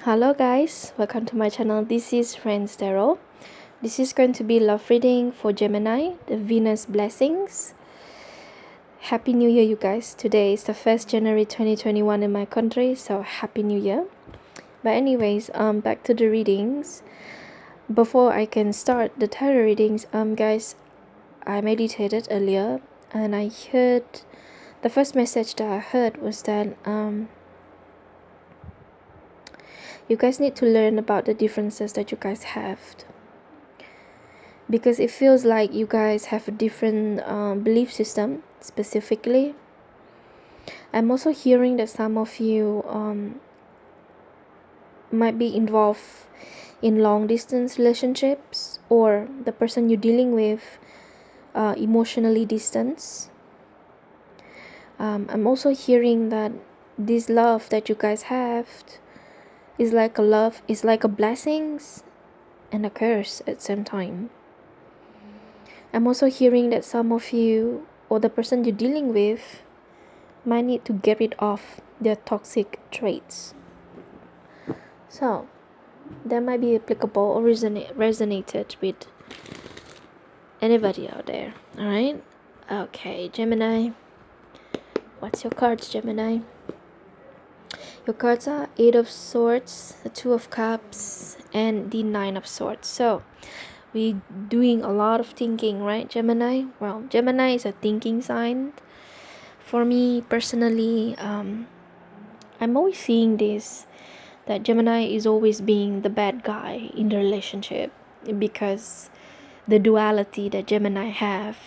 Hello guys, welcome to my channel. This is Friends Tarot. This is going to be love reading for Gemini, the Venus blessings. Happy New Year you guys. Today is the 1st January 2021 in my country, so Happy New Year. But anyways, back to the readings. Before I can start the tarot readings, guys, I meditated earlier and I heard the first message that I heard was that you guys need to learn about the differences that you guys have, because it feels like you guys have a different belief system. Specifically, I'm also hearing that some of you might be involved in long distance relationships, or the person you're dealing with emotionally distance. I'm also hearing that this love that you guys have is like a blessings and a curse at the same time. I'm also hearing that some of you, or the person you're dealing with, might need to get rid of their toxic traits. So that might be applicable or resonated with anybody out there. Alright? Okay, Gemini. What's your cards, Gemini? Your cards are 8 of Swords, the 2 of Cups, and the 9 of Swords. So we're doing a lot of thinking, right, Gemini? Well, Gemini is a thinking sign. For me personally, I'm always seeing this, that Gemini is always being the bad guy in the relationship, because the duality that Gemini have.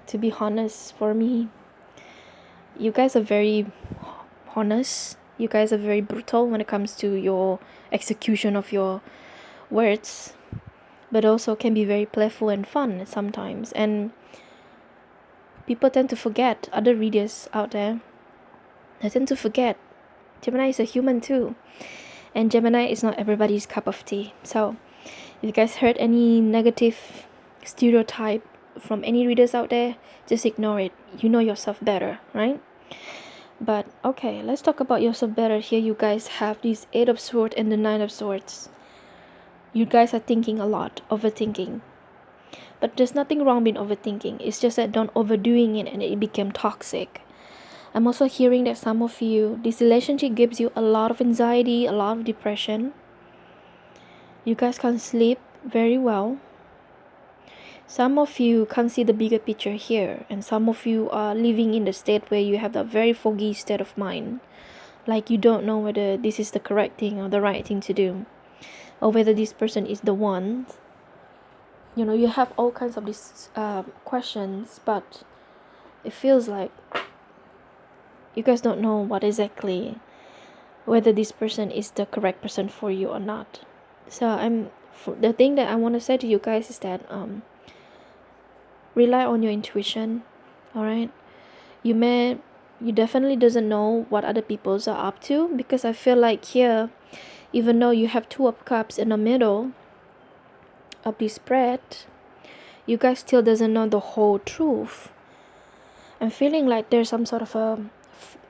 To be honest, for me, you guys are very honest. You guys are very brutal when it comes to your execution of your words, but also can be very playful and fun sometimes. And people tend to forget, other readers out there, they tend to forget Gemini is a human too, and Gemini is not everybody's cup of tea. So if you guys heard any negative stereotype from any readers out there, just ignore it. You know yourself better, right? But okay, let's talk about yourself better. Here you guys have these 8 of Swords and the 9 of Swords. You guys are thinking a lot, overthinking. But there's nothing wrong with overthinking. It's just that don't overdoing it and it became toxic. I'm also hearing that some of you, this relationship gives you a lot of anxiety, a lot of depression. You guys can't sleep very well. Some of you can't see the bigger picture here, and some of you are living in the state where you have a very foggy state of mind. Like you don't know whether this is the correct thing or the right thing to do, or whether this person is the one. You know, you have all kinds of these questions, but it feels like you guys don't know what exactly, whether this person is the correct person for you or not. So the thing that I want to say to you guys is that rely on your intuition. All right, you definitely doesn't know what other people's are up to, because I feel like here, even though you have 2 of Cups in the middle of this spread, you guys still doesn't know the whole truth. I'm feeling like there's some sort of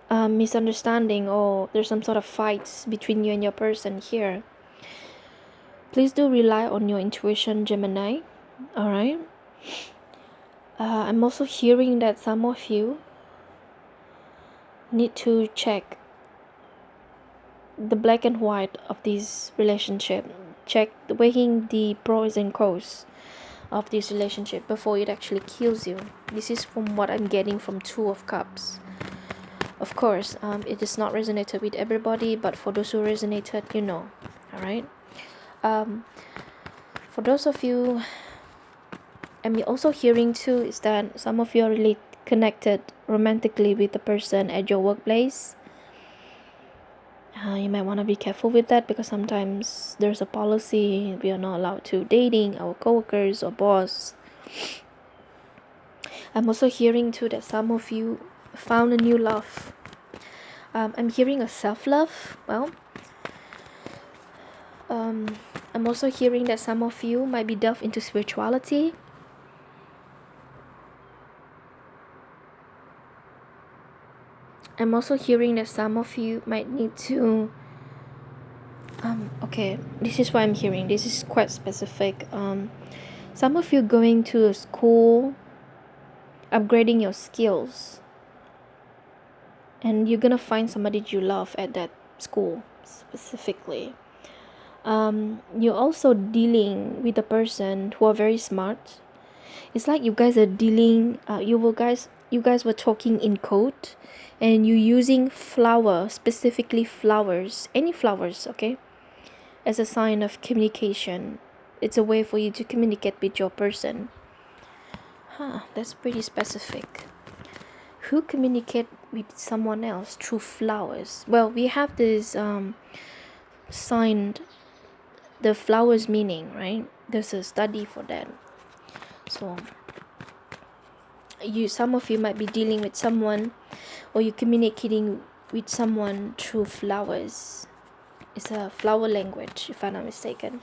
a misunderstanding, or there's some sort of fights between you and your person here. Please do rely on your intuition, Gemini. All right. I'm also hearing that some of you need to check the black and white of this relationship. Check weighing the pros and cons of this relationship before it actually kills you. This is from what I'm getting from 2 of Cups. Of course, it is not resonated with everybody, but for those who resonated, you know. All right. For those of you, I'm also hearing too, is that some of you are really connected romantically with the person at your workplace. You might want to be careful with that, because sometimes there's a policy we are not allowed to dating our coworkers or boss. I'm also hearing too that some of you found a new love. I'm hearing a self-love. Well, I'm also hearing that some of you might be delved into spirituality. I'm also hearing that some of you might need to Okay, this is what I'm hearing. This is quite specific. Some of you going to a school, upgrading your skills, and you're gonna find somebody you love at that school specifically. You're also dealing with a person who are very smart. It's like you guys are dealing. You guys were talking in code, and you using specifically flowers, any flowers, okay, as a sign of communication. It's a way for you to communicate with your person. That's pretty specific. Who communicate with someone else through flowers? Well, we have this signed the flowers meaning, right? There's a study for that. So some of you might be dealing with someone, or you communicating with someone through flowers. It's a flower language, if I'm not mistaken.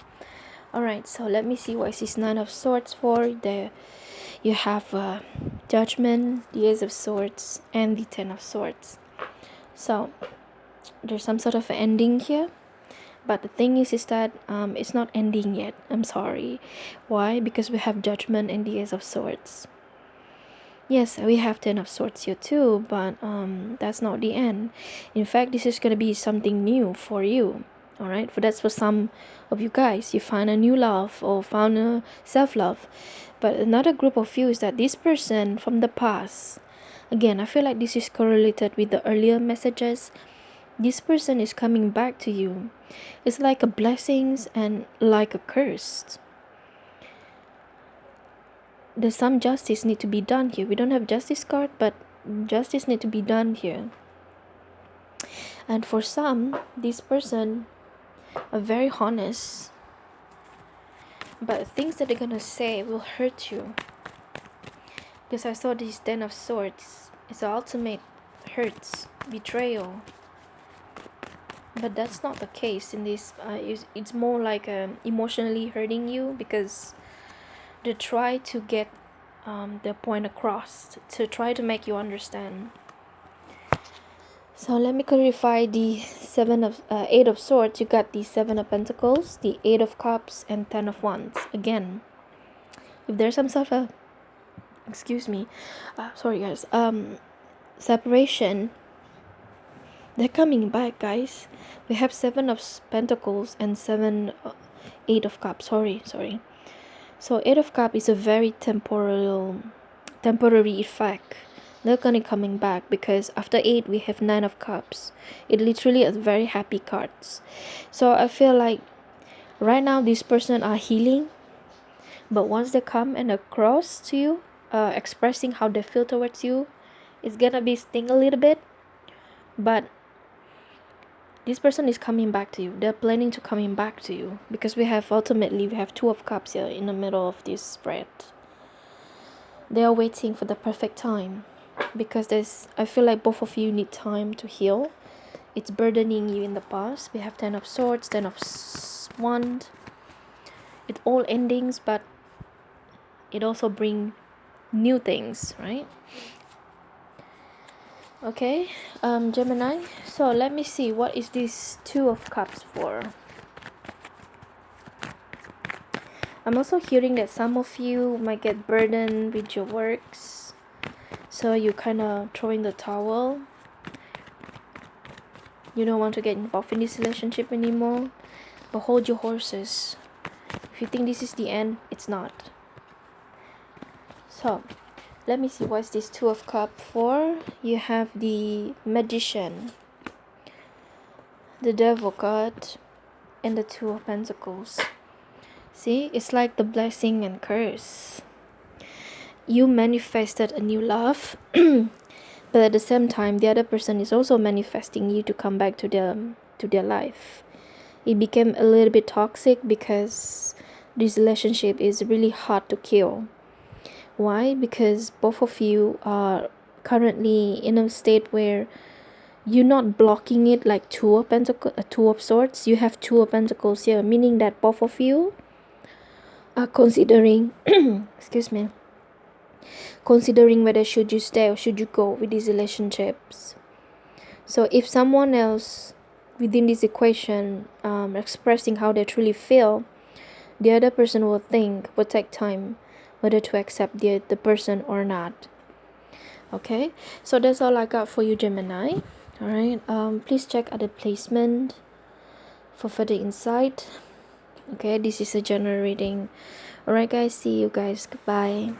Alright, so let me see what is this Nine of Swords for. There you have Judgment, the Ace of Swords, and the Ten of Swords. So there's some sort of ending here, but the thing is that it's not ending yet. I'm sorry. Why? Because we have Judgment and the Ace of Swords. Yes, we have Ten of Swords here too, but that's not the end. In fact, this is gonna be something new for you. All right, that's for some of you guys. You find a new love or found a self-love. But another group of you is that this person from the past, again, I feel like this is correlated with the earlier messages. This person is coming back to you. It's like a blessings and like a curse. There's some justice need to be done here. We don't have justice card, but justice need to be done here. And for some, this person are very honest, but things that they're gonna say will hurt you. Because I saw this Ten of Swords. It's the ultimate hurts, betrayal. But that's not the case in this. It's more like emotionally hurting you, because they try to get their point across, to try to make you understand. So let me clarify the Eight of Swords. You got the Seven of Pentacles, the Eight of Cups, and Ten of Wands. Again, if there's some sort of, sorry guys, separation, they're coming back, guys. We have Seven of Pentacles and Eight of Cups. Sorry. So Eight of Cups is a very temporary effect. They're gonna coming back, because after 8 we have 9 of Cups. It literally is very happy cards. So I feel like right now this person are healing, but once they come and across to you, expressing how they feel towards you, it's gonna be sting a little bit, but this person is coming back to you. They're planning to coming back to you, because we have 2 of Cups here in the middle of this spread. They are waiting for the perfect time, because I feel like both of you need time to heal. It's burdening you in the past. We have Ten of Swords, Ten of Wands. It all endings, but it also bring new things, right? Okay, Gemini. So let me see, what is this Two of Cups for? I'm also hearing that some of you might get burdened with your works, so you kind of throwing the towel. You don't want to get involved in this relationship anymore. But hold your horses. If you think this is the end, it's not. So let me see, what's this Two of Cups for? You have the Magician, the Devil card, and the Two of Pentacles. See, it's like the blessing and curse. You manifested a new love, but at the same time, the other person is also manifesting you to come back to their life. It became a little bit toxic, because this relationship is really hard to kill. Why? Because both of you are currently in a state where you're not blocking it like Two of Swords. You have Two of Pentacles here, meaning that both of you are considering considering whether should you stay or should you go with these relationships. So if someone else within this equation, expressing how they truly feel, the other person will take time whether to accept the person or not. Okay, so that's all I got for you, Gemini. All right, please check other placement for further insight. Okay, this is a general reading. All right, guys, see you guys. Goodbye.